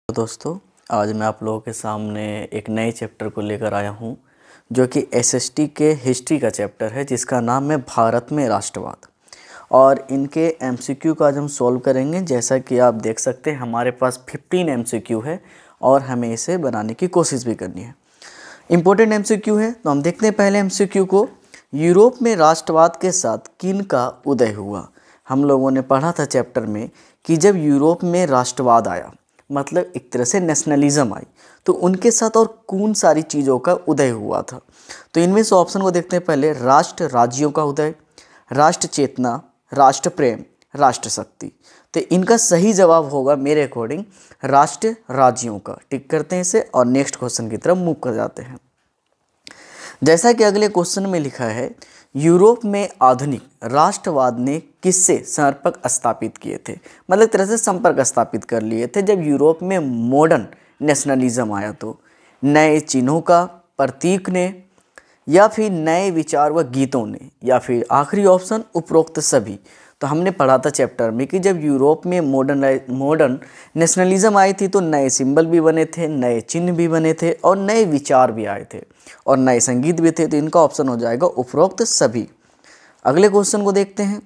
तो दोस्तों, आज मैं आप लोगों के सामने एक नए चैप्टर को लेकर आया हूं, जो कि एसएसटी के हिस्ट्री का चैप्टर है, जिसका नाम है भारत में राष्ट्रवाद। और इनके एमसीक्यू का आज हम सॉल्व करेंगे। जैसा कि आप देख सकते हैं, हमारे पास 15 एमसीक्यू है और हमें इसे बनाने की कोशिश भी करनी है। इम्पोर्टेंट एमसीक्यू है, तो हम देखते हैं पहले एमसीक्यू को। यूरोप में राष्ट्रवाद के साथ किन का उदय हुआ? हम लोगों ने पढ़ा था चैप्टर में कि जब यूरोप में राष्ट्रवाद आया, मतलब एक तरह से नेशनलिज्म आई, तो उनके साथ और कौन सारी चीज़ों का उदय हुआ था। तो इनमें से ऑप्शन को देखते हैं पहले। राष्ट्र राज्यों का उदय, राष्ट्र चेतना, राष्ट्र प्रेम, राष्ट्र शक्ति। तो इनका सही जवाब होगा मेरे अकॉर्डिंग राष्ट्र राज्यों का। टिक करते हैं इसे और नेक्स्ट क्वेश्चन की तरफ मूव कर जाते हैं। जैसा कि अगले क्वेश्चन में लिखा है, यूरोप में आधुनिक राष्ट्रवाद ने किससे संपर्क स्थापित किए थे? मतलब एक तरह से संपर्क स्थापित कर लिए थे जब यूरोप में मॉडर्न नेशनलिज्म आया। तो नए चिन्हों का, प्रतीक ने, या फिर नए विचार व गीतों ने, या फिर आखिरी ऑप्शन उपरोक्त सभी। तो हमने पढ़ा था चैप्टर में कि जब यूरोप में मॉडर्न नेशनलिज्म आई थी तो नए सिंबल भी बने थे, नए चिन्ह भी बने थे और नए विचार भी आए थे और नए संगीत भी थे। तो इनका ऑप्शन हो जाएगा उपरोक्त सभी। अगले क्वेश्चन को देखते हैं।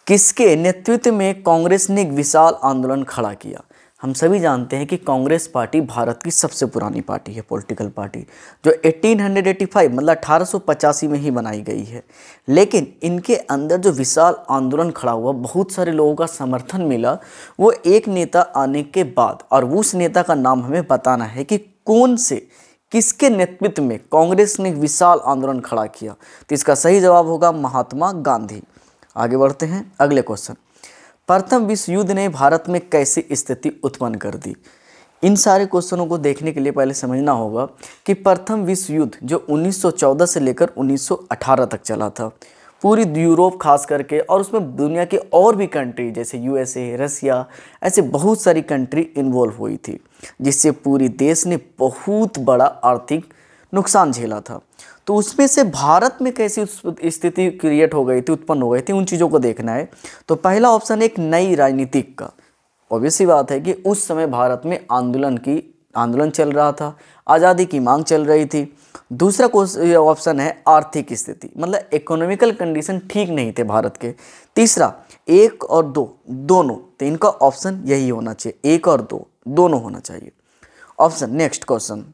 किसके नेतृत्व में कांग्रेस ने एक विशाल आंदोलन खड़ा किया? हम सभी जानते हैं कि कांग्रेस पार्टी भारत की सबसे पुरानी पार्टी है, पॉलिटिकल पार्टी, जो 1885 मतलब 1885 में ही बनाई गई है। लेकिन इनके अंदर जो विशाल आंदोलन खड़ा हुआ, बहुत सारे लोगों का समर्थन मिला वो एक नेता आने के बाद, और उस नेता का नाम हमें बताना है कि कौन से, किसके नेतृत्व में कांग्रेस ने विशाल आंदोलन खड़ा किया। तो इसका सही जवाब होगा महात्मा गांधी। आगे बढ़ते हैं। अगले क्वेश्चन, प्रथम विश्व युद्ध ने भारत में कैसी स्थिति उत्पन्न कर दी? इन सारे क्वेश्चनों को देखने के लिए पहले समझना होगा कि प्रथम विश्व युद्ध जो 1914 से लेकर 1918 तक चला था, पूरी यूरोप खास करके, और उसमें दुनिया के और भी कंट्री जैसे यूएसए, रसिया, ऐसे बहुत सारी कंट्री इन्वॉल्व हुई थी, जिससे पूरी देश ने बहुत बड़ा आर्थिक नुकसान झेला था। तो उसमें से भारत में कैसी स्थिति क्रिएट हो गई थी, उत्पन्न हो गई थी, उन चीज़ों को देखना है। तो पहला ऑप्शन एक नई राजनीतिक का। ऑब्वियस सी बात है कि उस समय भारत में आंदोलन चल रहा था, आज़ादी की मांग चल रही थी। दूसरा ऑप्शन है आर्थिक स्थिति, मतलब इकोनॉमिकल कंडीशन ठीक नहीं थे भारत के। तीसरा एक और दो दोनों, तो इनका ऑप्शन यही होना चाहिए, एक और दो दोनों होना चाहिए ऑप्शन। नेक्स्ट क्वेश्चन,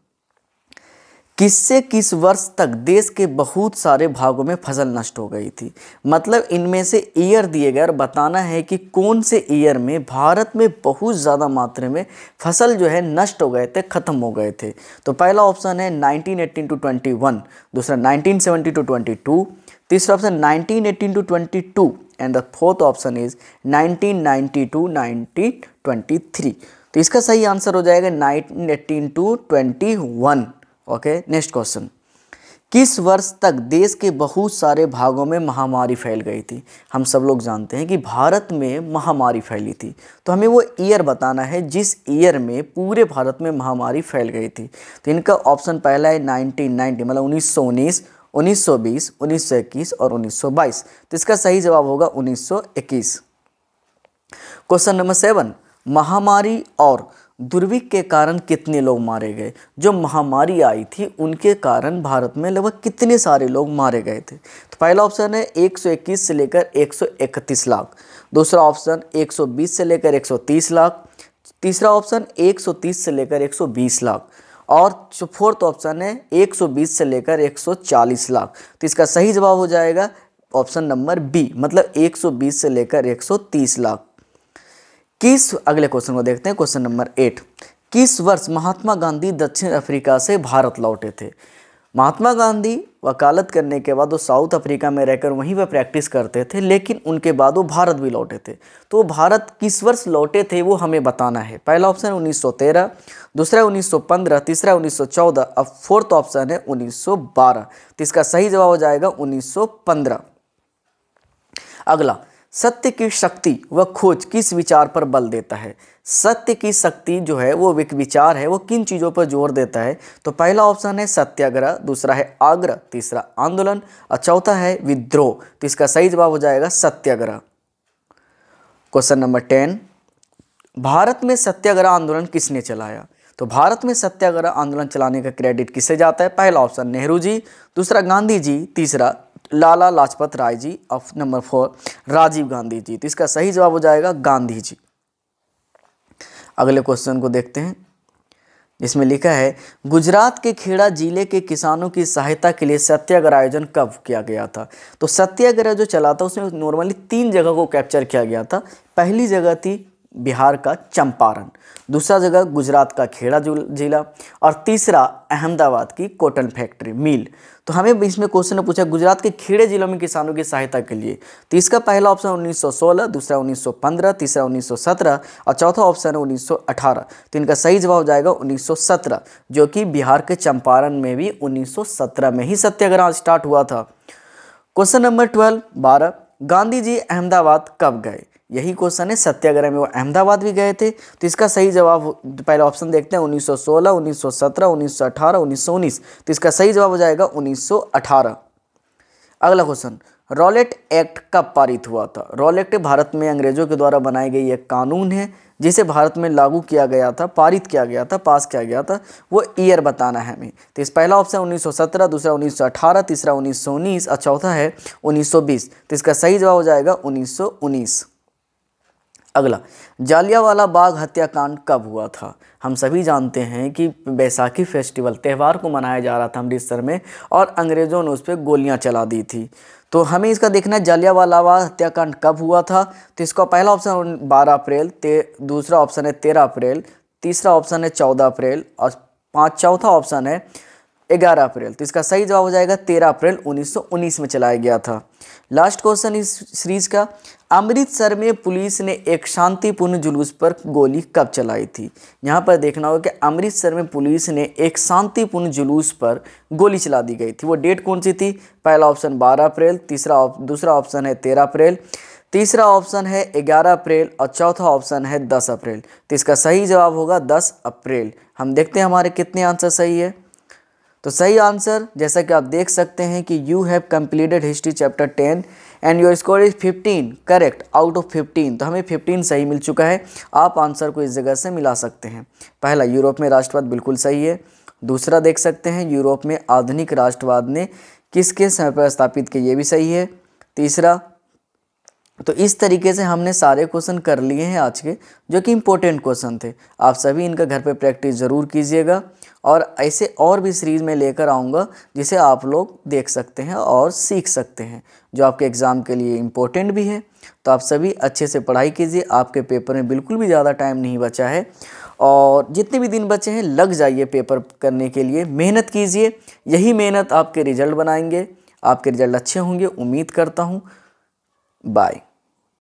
किससे किस वर्ष तक देश के बहुत सारे भागों में फसल नष्ट हो गई थी? मतलब इनमें से ईयर दिए गए और बताना है कि कौन से ईयर में भारत में बहुत ज़्यादा मात्रा में फसल जो है नष्ट हो गए थे, ख़त्म हो गए थे। तो पहला ऑप्शन है 1918 to 21, दूसरा 1970 to 22, तीसरा option 1918 to 22 and the fourth option is 1990 to 1923। तो इसका सही आंसर हो जाएगा 1918 to 21। ओके, नेक्स्ट क्वेश्चन, किस वर्ष तक देश के बहुत सारे भागों में महामारी फैल गई थी? हम सब लोग जानते हैं कि भारत में महामारी फैली थी, तो हमें वो ईयर बताना है जिस ईयर में पूरे भारत में महामारी फैल गई थी। तो इनका ऑप्शन पहला है 1990, मतलब 1919, 1920, 1921 और 1922। तो इसका सही जवाब होगा 1921। क्वेश्चन नंबर 7, महामारी और दुर्भिक्ष के कारण कितने लोग मारे गए? जो महामारी आई थी उनके कारण भारत में लगभग कितने सारे लोग मारे गए थे? तो पहला ऑप्शन है 121 से लेकर 131 लाख, दूसरा ऑप्शन 120 से लेकर 130 लाख, तीसरा ऑप्शन 130 से लेकर 120 लाख, और जो फोर्थ ऑप्शन है 120 से लेकर 140 लाख। तो इसका सही जवाब हो जाएगा ऑप्शन नंबर बी, मतलब 120 से लेकर 130 लाख। अगले क्वेश्चन को देखते हैं। क्वेश्चन नंबर 8, किस वर्ष महात्मा गांधी दक्षिण अफ्रीका से भारत लौटे थे? महात्मा गांधी वकालत करने के बाद वो साउथ अफ्रीका में रहकर वहीं पर प्रैक्टिस करते थे, लेकिन उनके बाद वो भारत भी लौटे थे। तो भारत किस वर्ष लौटे थे वो हमें बताना है। पहला ऑप्शन 1913, दूसरा 1915, तीसरा 1914 और फोर्थ ऑप्शन है 1912। तो इसका सही जवाब हो जाएगा 1915। अगला, सत्य की शक्ति व खोज किस विचार पर बल देता है? सत्य की शक्ति जो है वो एक विचार है, वो किन चीज़ों पर जोर देता है? तो पहला ऑप्शन है सत्याग्रह, दूसरा है आग्रह, तीसरा आंदोलन और चौथा है विद्रोह। तो इसका सही जवाब हो जाएगा सत्याग्रह। क्वेश्चन नंबर 10, भारत में सत्याग्रह आंदोलन किसने चलाया? तो भारत में सत्याग्रह आंदोलन चलाने का क्रेडिट किससे जाता है? पहला ऑप्शन नेहरू जी, दूसरा गांधी जी, तीसरा लाला लाजपत राय जी और नंबर 4 राजीव गांधी जी। तो इसका सही जवाब हो जाएगा गांधी जी। अगले क्वेश्चन को देखते हैं, जिसमें लिखा है गुजरात के खेड़ा जिले के किसानों की सहायता के लिए सत्याग्रह आयोजन कब किया गया था? तो सत्याग्रह जो चला था उसमें नॉर्मली 3 जगह को कैप्चर किया गया था। पहली जगह थी बिहार का चंपारण, दूसरा जगह गुजरात का खेड़ा जिला और तीसरा अहमदाबाद की कॉटन फैक्ट्री मिल। तो हमें इसमें क्वेश्चन ने पूछा गुजरात के खेड़े जिलों में किसानों की सहायता के लिए, तो इसका पहला ऑप्शन 1916, दूसरा 1915, तीसरा 1917 और चौथा ऑप्शन है 1918। तो इनका सही जवाब हो जाएगा 1917, जो कि बिहार के चंपारण में भी 1917 में ही सत्याग्रह स्टार्ट हुआ था। क्वेश्चन नंबर 12 गांधी जी अहमदाबाद कब गए? यही क्वेश्चन है, सत्याग्रह में वो अहमदाबाद भी गए थे। तो इसका सही जवाब पहला ऑप्शन देखते हैं 1916, 1917, 1918, 1919। तो इसका सही जवाब हो जाएगा 1918। अगला क्वेश्चन, रॉलेट एक्ट कब पारित हुआ था? रॉलेट भारत में अंग्रेजों के द्वारा बनाई गई एक कानून है जिसे भारत में लागू किया गया था, पारित किया गया था, पास किया गया था। वो ईयर बताना है हमें। तो इस पहला ऑप्शन 1917, दूसरा 1918, तीसरा 1919 और चौथा है 1920। तो इसका सही जवाब हो जाएगा 1919। अगला, जालियांवाला बाग हत्याकांड कब हुआ था? हम सभी जानते हैं कि बैसाखी फेस्टिवल त्यौहार को मनाया जा रहा था अमृतसर में और अंग्रेज़ों ने उस पर गोलियां चला दी थी। तो हमें इसका देखना है जालियांवाला बाग हत्याकांड कब हुआ था। तो इसका पहला ऑप्शन 12 अप्रैल, दूसरा ऑप्शन है 13 अप्रैल, तीसरा ऑप्शन है 14 अप्रैल और चौथा ऑप्शन है 11 अप्रैल। तो इसका सही जवाब हो जाएगा 13 अप्रैल 1919 में चलाया गया था। लास्ट क्वेश्चन इस सीरीज का, अमृतसर में पुलिस ने एक शांतिपूर्ण जुलूस पर गोली कब चलाई थी? यहाँ पर देखना होगा कि अमृतसर में पुलिस ने एक शांतिपूर्ण जुलूस पर गोली चला दी गई थी। वो डेट कौन सी थी? पहला ऑप्शन 12 अप्रैल, दूसरा ऑप्शन है 13 अप्रैल, तीसरा ऑप्शन है 11 अप्रैल और चौथा ऑप्शन है 10 अप्रैल। तो इसका सही जवाब होगा 10 अप्रैल। हम देखते हैं हमारे कितने आंसर सही है। तो सही आंसर जैसा कि आप देख सकते हैं कि you have completed history chapter 10 and your score is 15 correct out of 15। तो हमें 15 सही मिल चुका है। आप आंसर को इस जगह से मिला सकते हैं। पहला, यूरोप में राष्ट्रवाद बिल्कुल सही है। दूसरा देख सकते हैं यूरोप में आधुनिक राष्ट्रवाद ने किसके समय पर स्थापित किया, ये भी सही है। तीसरा, तो इस तरीके से हमने सारे क्वेश्चन कर लिए हैं आज के, जो कि इम्पोर्टेंट क्वेश्चन थे। आप सभी इनका घर पे प्रैक्टिस ज़रूर कीजिएगा और ऐसे और भी सीरीज़ में लेकर आऊँगा जिसे आप लोग देख सकते हैं और सीख सकते हैं, जो आपके एग्ज़ाम के लिए इम्पोर्टेंट भी है। तो आप सभी अच्छे से पढ़ाई कीजिए। आपके पेपर में बिल्कुल भी ज़्यादा टाइम नहीं बचा है और जितने भी दिन बचे हैं लग जाइए पेपर करने के लिए, मेहनत कीजिए। यही मेहनत आपके रिजल्ट बनाएंगे। आपके रिजल्ट अच्छे होंगे, उम्मीद करता हूँ। बाय।